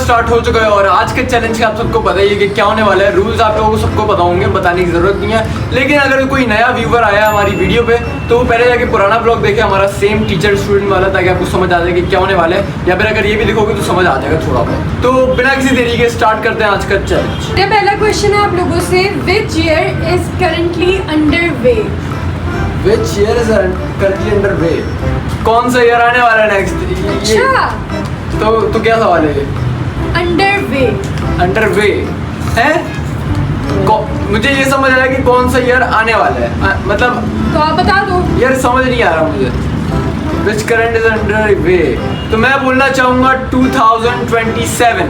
Start हो चुका है और आज के चैलेंज का आप सबको पता ही है कि क्या होने वाला है। रूल्स आप लोगों को सबको पता होंगे, बताने की जरूरत नहीं है। लेकिन अगर कोई नया व्यूवर आया हमारी वीडियो पे तो वो पहले जाके पुराना ब्लॉग देखे हमारा सेम टीचर स्टूडेंट वाला, ताकि आपको समझ आ जाए कि क्या होने वाला है। या फिर अगर ये भी देखोगे तो समझ आ जाएगा थोड़ा बहुत। तो बिना किसी देरी के स्टार्ट करते हैं आज का चैलेंज। मेरा पहला क्वेश्चन है आप लोगों से, which year is currently under way? Which year is currently under way? कौन सा ईयर आने वाला है नेक्स्ट? अच्छा, तो क्या सवाल है? Under way. अंडर वे है? मुझे ये समझ आया कि कौन सा ईयर आने वाला है, मतलब तो आप बता दो। यार समझ नहीं आ रहा मुझे। Which current is under way? तो मैं बोलना चाहूँगा 2027,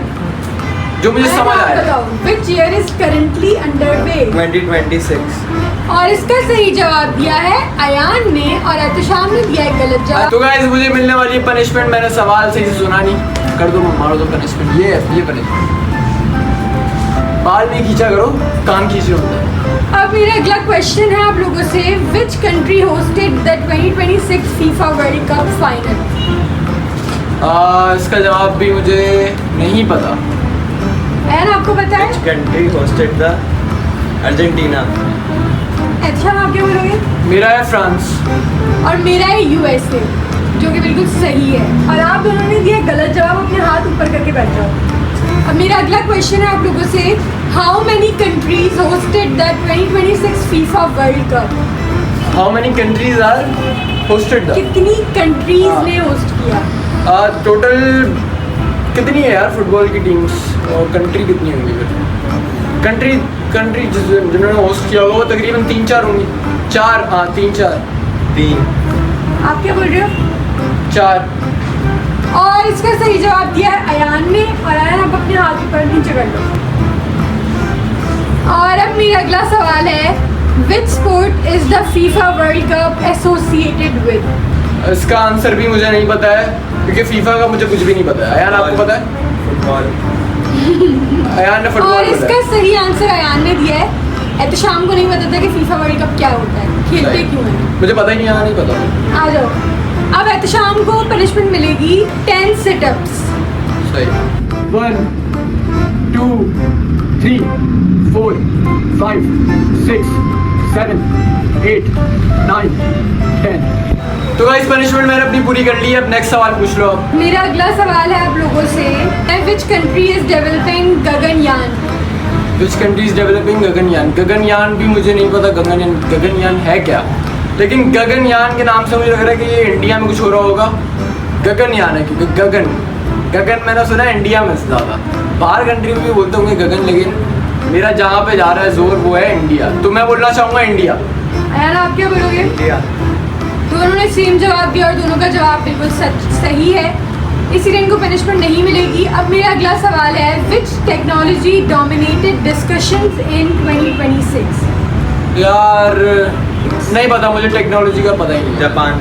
जो मुझे समझ आया। Which year is currently under way? 2026। और इसका सही जवाब दिया है अयान ने और एहतशाम ने दिया है गलत जवाब। तो गाइस मुझे मिलने वाली है पनिशमेंट। मैंने सवाल सही से सुना नहीं। कर दो, मारो दो पनिशमेंट। ये पनिशमेंट। बाल नहीं खींचा करो, कान खींच रहे होते हैं। अब मेरा अगला क्वेश्चन है आप लोगों से, which country hosted the 2026 FIFA world cup final? इसका जवाब भी मुझे नहीं पता। एन आपको पता है? Which country hosted the Argentina? अच्छा, आप क्या बोलोगे? मेरा है फ्रांस। और मेरा है यूएसए, जो कि बिल्कुल सही है। और आप दोनों ने दिया गलत जवाब, अपने हाथ ऊपर करके बैठ जाओ। अब मेरा अगला क्वेश्चन है आप लोगों से, how many countries hosted the 2026 FIFA world cup? How many countries are hosted the? कितनी कंट्रीज ने होस्ट किया? टोटल कितनी है यार फुटबॉल की टीम्स और कंट्री कितनी होंगी फिर? कंट्री जिन्होंने होस्ट किया होगा वो तकरीबन 3-4 होंगी। 4, हाँ 3-4। 3। आप क्या बोल रहे हो? 4। और इसका सही जवाब दिया है अयान ने। और अयान आप अपने हाथ ऊपर नीचे कर लो। और अब मेरा अगला सवाल है, which sport is the FIFA world cup associated with? इसका आंसर भी मुझे नहीं पता है, क्योंकि फीफा का मुझे कुछ भी नहीं पता है। अयान आपको पता है? फुटबॉल। अयान ने फुटबॉल और बोला इसका है। सही आंसर अयान ने दिया है। एहतशाम को नहीं पता था कि फीफा वर्ल्ड कप क्या होता है, खेलते सही। क्यों है। मुझे पता ही नहीं, नहीं पता। आ जाओ। अब एहतशाम को पनिशमेंट मिलेगी 10 सिटअप्स। सही। 1 2 3 4 5 6 7 8 9 10। तो गाइस पनिशमेंट मैंने अपनी पूरी कर ली है। अब नेक्स्ट सवाल पूछ लो आप। मेरा अगला सवाल है आप लोगों से, which country is developing Gaganyaan? Which country is developing Gaganyaan? Gaganyaan भी मुझे नहीं पता गगनयान है क्या, लेकिन गगनयान के नाम से मुझे लग रहा है कि ये इंडिया में कुछ हो रहा होगा। गगनयान है क्योंकि गगन मैंने सुना है इंडिया में ज़्यादा, बाहर कंट्री में भी बोलते होंगे गगन, लेकिन मेरा जहाँ पे जा रहा है जोर वो है इंडिया। तो मैं बोलना चाहूँगा इंडिया। अयान आप क्या बोलोगे? इंडिया। दोनों ने सेम जवाब दिया और दोनों का जवाब बिल्कुल सही है, इसीलिए इनको पनिशमेंट नहीं मिलेगी। अब मेरा अगला सवाल है, विच टेक्नोलॉजी डोमिनेटेड डिस्कशंस इन 2026? यार नहीं पता मुझे, टेक्नोलॉजी का पता ही नहीं। जापान।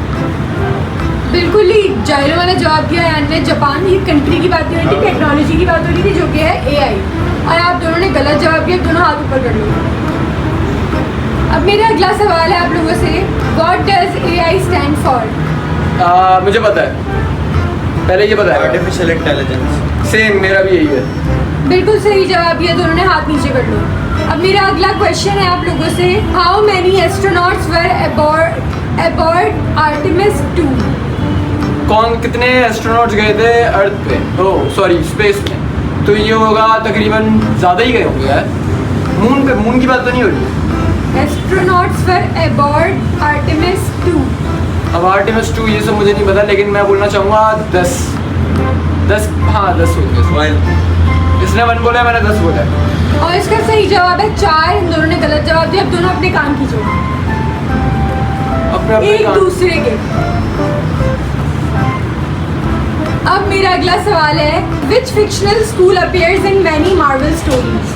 बिल्कुल ही जाहिर वाला जवाब दिया यानी ने जापान। ये कंट्री की बात नहीं हो रही थी, टेक्नोलॉजी की बात हो रही थी, जो कि है एआई। और आप दोनों ने गलत जवाब दिया, दोनों हाथ ऊपर कर लो। अब मेरा अगला सवाल है आप लोगों से, what does AI stand for? मुझे पता है, पहले ये पता है। Artificial intelligence. सेम मेरा भी यही है। बिल्कुल सही जवाब दिया, दोनों ने हाथ नीचे कर लो। अब मेरा अगला क्वेश्चन है आप लोगों से, how many astronauts were aboard Artemis 2? कितने एस्ट्रोनॉट्स गए थे अर्थ पे, ओह सॉरी स्पेस में? तो ये होगा तकरीबन ज़्यादा ही गए होंगे यार। मून पे, मून की बात तो नहीं हो रही है? Astronauts were aboard Artemis 2। अब आर्टेमिस 2 ये सब मुझे नहीं पता, लेकिन मैं बोलना चाहूँगा 10। हाँ 10 होंगे। इसने 1 बोला है, मैंने 10 बोला है। और इसका सही जवाब है 4। इन दोनों ने गलत जवाब दिया। अब दोनों अपने कान खींचो अपने एक काम। दूसरे के। अब मेरा अगला सवाल है, which fictional school appears in many Marvel stories?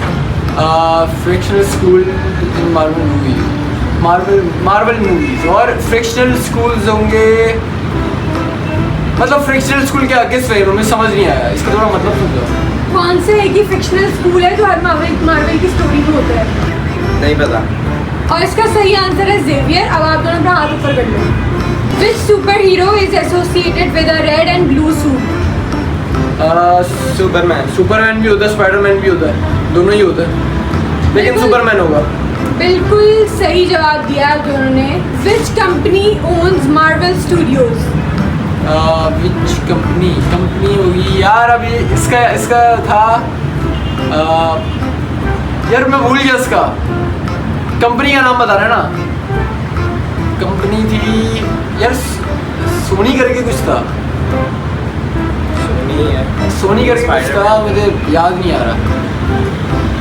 Frictional school in Marvel movies. और फ्रिक्शनल स्कूल्स होंगे, मतलब फ्रिक्शनल स्कूल क्या, किस वे में? मुझे समझ नहीं आया, इसका थोड़ा मतलब समझो। कौन से एक ही फिक्शनल स्कूल है जो हर मार्वल की स्टोरी में होता है? नहीं पता। और इसका सही आंसर है जेवियर। अब आप दोनों अपना हाथ ऊपर कर लो। Which superhero is associated with a red and blue suit? Superman. Superman भी होता है, स्पाइडरमैन भी होता है, दोनों ही होता है, लेकिन बिल्कुल। सुपरमैन होगा। बिल्कुल सही जवाब दिया आप दोनों ने। Which company ons Marvel studios? Which company होगी यार, अभी इसका था यार मैं भूल गया इसका, कंपनी का नाम बता रहे ना, कंपनी थी यार, सोनी करके कुछ था, सोनी है। सोनी करके कुछ था, मुझे याद नहीं आ रहा।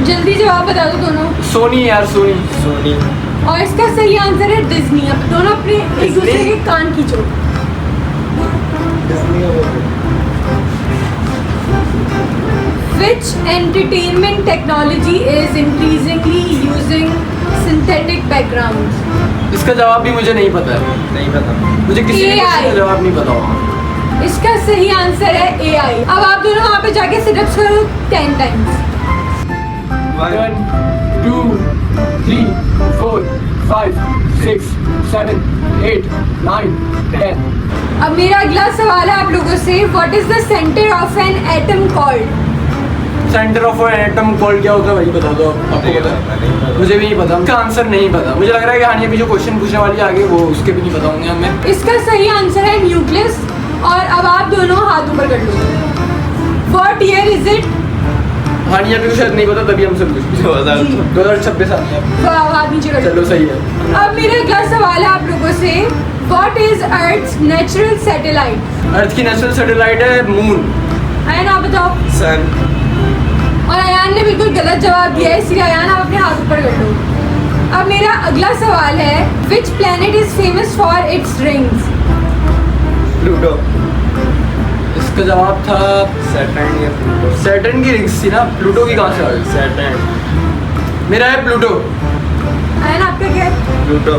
जल्दी जवाब बता दो दोनों। सोनी यार, सोनी। सोनी। और इसका सही आंसर है डिज्नी। अब दोनों अपने एक दूसरे डिज्नी? के कान खींचो। Which entertainment technology is increasingly using synthetic backgrounds? इसका जवाब भी मुझे नहीं पता है, नहीं पता। मुझे किसी भी AI। क्वेश्चन का जवाब नहीं पता होगा। इसका सही आंसर है AI। अब आप दोनों वहाँ पे जाके सिटअप्स करो 10 टाइम्स। 1 2 3 4 5 6 7 8 9 10। अब मेरा अगला सवाल है आप लोगों से। What is the center of an atom called? Centre of atom called क्या होता है भाई, बता दो आपको पता है? मुझे भी नहीं पता, उसका आंसर नहीं पता। मुझे लग रहा है कि हानिया भी जो क्वेश्चन पूछने वाली है आगे, वो उसके भी नहीं पता होंगे हमें। इसका सही आंसर है न्यूक्लियस। और अब आप दोनों हाथ ऊपर कर लो। What year is it? हानिया भी को शायद नहीं पता, तभी हमसे पूछ 2026 आ गया। वाह, हाथ नीचे कर लो। चलो सही है। अब मेरा अगला सवाल है आप लोगों से। What is Earth's natural satellite? अर्थ की नेशनल सैटेलाइट है मून। अयान आप बताओ। सन। और अयान ने बिल्कुल गलत जवाब दिया है, इसलिए अयान आप अपने हाथ ऊपर कर लो। अब मेरा अगला सवाल है। Which planet is famous for its rings? Pluto. इसका जवाब था सैटर्न या प्लूटो। सैटर्न की रिंग्स थी ना, प्लूटो की कहाँ से आ गई? सैटर्न। मेरा है प्लूटो। अयान आपका क्या है? प्लूटो।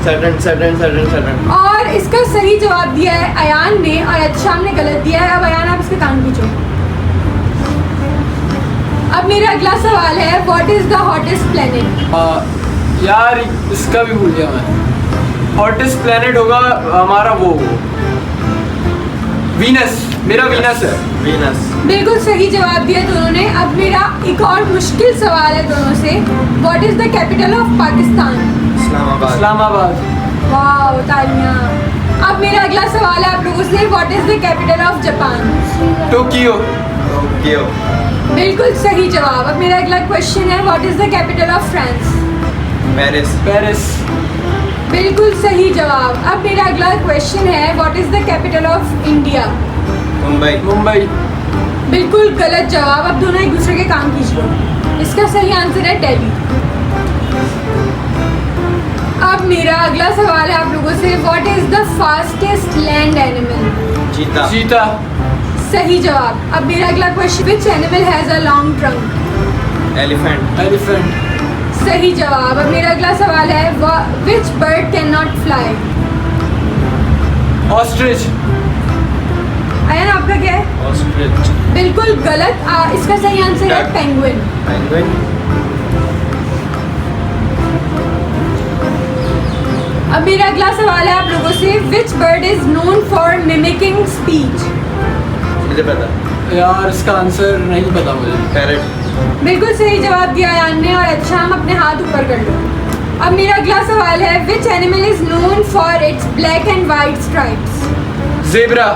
सैटर्न। और इसका सही जवाब दिया है अयान ने, और अक्षाम ने गलत दिया है। अब अयान आप इसके कान खींचो। अब मेरा अगला सवाल है। What is the hottest planet? यार इसका भी भूल गया मैं। हॉटेस्ट प्लेनेट होगा हमारा वो वीनस। मेरा वीनस है। वीनस। बिल्कुल सही जवाब दिया दोनों ने। अब मेरा एक और मुश्किल सवाल है दोनों से। What is the capital of Pakistan? Islamabad. Islamabad. वाह, तालियां। अब मेरा अगला सवाल है आप लोगों से। What is the capital of Japan? Tokyo. Tokyo. बिल्कुल सही जवाब। अब मेरा अगला क्वेश्चन है। What is the capital of France? Paris. Paris. बिल्कुल सही जवाब। अब मेरा अगला क्वेश्चन है। What is the capital of India? Mumbai. Mumbai. बिल्कुल गलत जवाब। अब दोनों एक दूसरे के कान खींच लो। इसका सही आंसर है दिल्ली। अब मेरा अगला सवाल है आप लोगों से। What is the fastest land animal? चीता। चीता। सही जवाब। अब मेरा अगला question. Which animal has a long trunk? Elephant. Elephant. सही जवाब। अब मेरा अगला सवाल है। Which bird cannot fly? Ostrich. Ayan आपका क्या है? ऑस्ट्रिच। बिल्कुल गलत। इसका सही आंसर है Duck. पेंगुइन। पेंगुइन। अब मेरा अगला सवाल है आप लोगों से। Which bird is known for mimicking speech? मुझे पता। यार इसका आंसर नहीं पता मुझे। पैरट। बिल्कुल सही जवाब दिया यान ने। और अच्छा, हम अपने हाथ ऊपर कर लो। अब मेरा अगला सवाल है। Which animal is known for its black and white stripes? Zebra.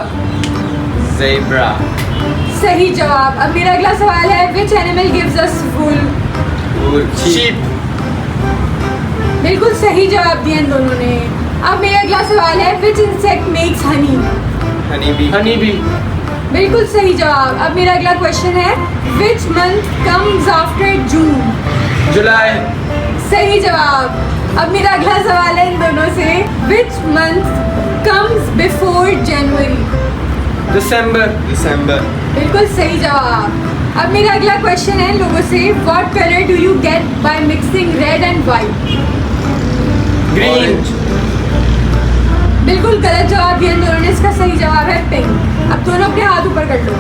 Zebra. सही जवाब। अब मेरा अगला सवाल है। Which animal gives us wool? Sheep. बिल्कुल सही जवाब दिया इन दोनों ने। अब मेरा अगला सवाल है। Which insect makes honey? Honey bee. Honey bee. बिल्कुल सही जवाब। अब मेरा अगला क्वेश्चन है। Which month comes after June? जुलाई। सही जवाब। अब मेरा अगला सवाल है इन दोनों से। Which month comes before January? दिसंबर। दिसंबर। बिल्कुल सही जवाब। अब मेरा अगला क्वेश्चन है इन लोगों से। What color do you get by mixing red and white? Green. Orange. बिल्कुल गलत जवाब दिया इन दोनों ने। इसका सही जवाब है पिंक। अब दोनों अपने हाथ ऊपर कर लो।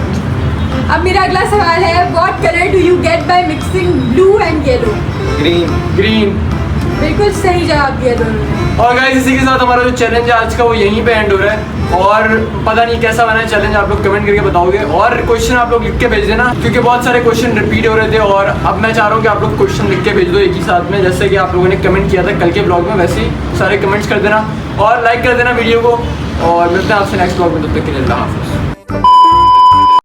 अब मेरा अगला सवाल है। What color do you get by mixing blue and yellow? Green. Green. बिल्कुल सही जवाब दिया दोनों ने। और गाइस इसी के साथ हमारा जो चैलेंज है आज का वो यहीं पे एंड हो रहा है। और पता नहीं कैसा बना है चैलेंज, आप लोग कमेंट करके बताओगे। और क्वेश्चन आप लोग लिख के भेज देना, क्योंकि बहुत सारे क्वेश्चन रिपीट हो रहे थे। और अब मैं चाह रहा हूँ कि आप लोग क्वेश्चन लिख के भेज दो एक ही साथ में, जैसे कि आप लोगों ने कमेंट किया था कल के ब्लॉग में, वैसे ही सारे कमेंट्स कर देना और लाइक कर देना वीडियो को। और मिलते हैं आपसे नेक्स्ट ब्लॉग में, तब तक के लिए अल्लाह हाफिज़।